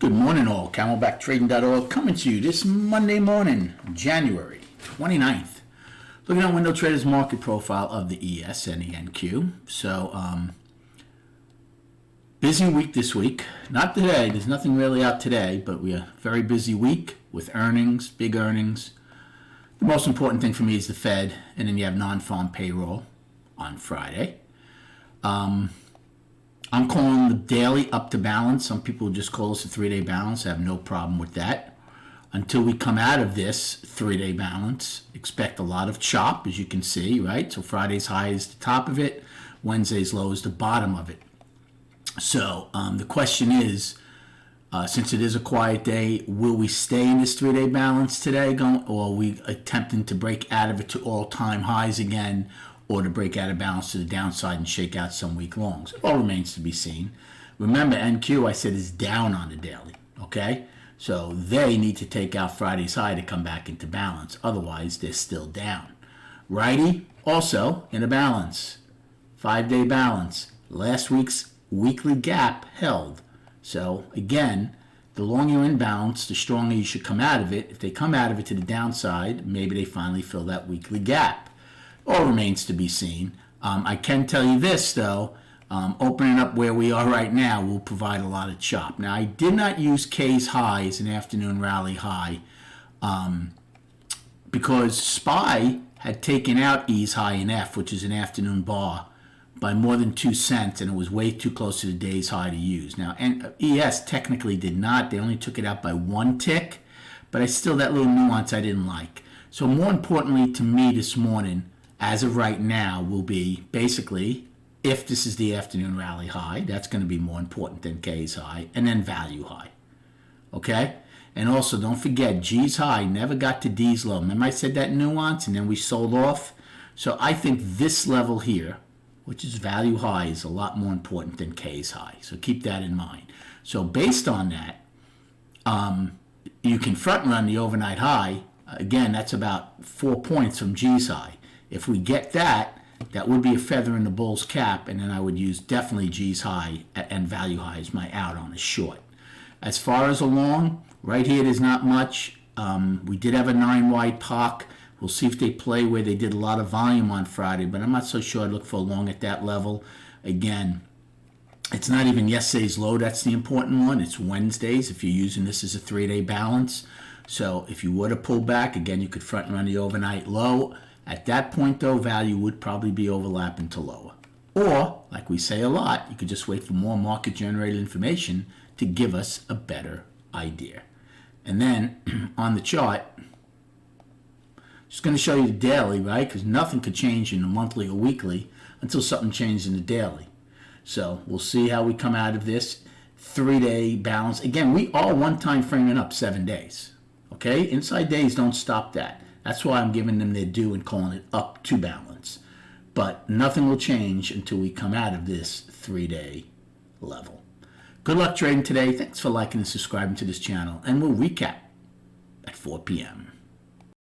Good morning all, CamelbackTrading.org coming to you this Monday morning, January 29th. Looking at Window Trader's market profile of the ES and the NQ. So, busy week this week. Not today, there's nothing really out today, but we are a very busy week with earnings, big earnings. The most important thing for me is the Fed, and then you have non-farm payroll on Friday. I'm calling the daily up to balance. Some people just call this a 3-day balance. I have no problem with that. Until we come out of this 3-day balance, expect a lot of chop, as you can see, right? So Friday's high is the top of it. Wednesday's low is the bottom of it. So the question is, since it is a quiet day, will we stay in this 3-day balance today, or are we attempting to break out of it to all-time highs again, or to break out of balance to the downside and shake out some week longs? It all remains to be seen. Remember, NQ, I said, is down on the daily, okay? So they need to take out Friday's high to come back into balance. Otherwise, they're still down. Righty, also in a balance. 5-day balance. Last week's weekly gap held. So, again, the longer you're in balance, the stronger you should come out of it. If they come out of it to the downside, maybe they finally fill that weekly gap. All remains to be seen. I can tell you this, though. Opening up where we are right now will provide a lot of chop. Now, I did not use K's high as an afternoon rally high because SPY had taken out E's high in F, which is an afternoon bar, by more than 2 cents, and it was way too close to the day's high to use. Now, ES technically did not. They only took it out by 1 tick, but that little nuance I didn't like. So more importantly to me this morning, as of right now, will be basically, if this is the afternoon rally high, that's going to be more important than K's high, and then value high. Okay? And also, don't forget, G's high never got to D's low. Remember I said that nuance, and then we sold off? So I think this level here, which is value high, is a lot more important than K's high. So keep that in mind. So based on that, you can front run the overnight high. Again, that's about 4 points from G's high. If we get that, that would be a feather in the bull's cap, and then I would use definitely G's high and value high as my out on a short. As far as a long, right here there's not much. We did have a 9-wide POC. We'll see if they play where they did a lot of volume on Friday, but I'm not so sure I'd look for a long at that level. Again, it's not even yesterday's low that's the important one. It's Wednesday's if you're using this as a 3-day balance. So if you were to pull back, again, you could front run the overnight low. At that point, though, value would probably be overlapping to lower. Or, like we say a lot, you could just wait for more market-generated information to give us a better idea. And then, on the chart, just going to show you the daily, right? Because nothing could change in the monthly or weekly until something changes in the daily. So, we'll see how we come out of this 3-day balance. Again, we are one time framing up 7 days. Okay? Inside days don't stop that. That's why I'm giving them their due and calling it up to balance. But nothing will change until we come out of this 3-day level. Good luck trading today. Thanks for liking and subscribing to this channel. And we'll recap at 4 p.m.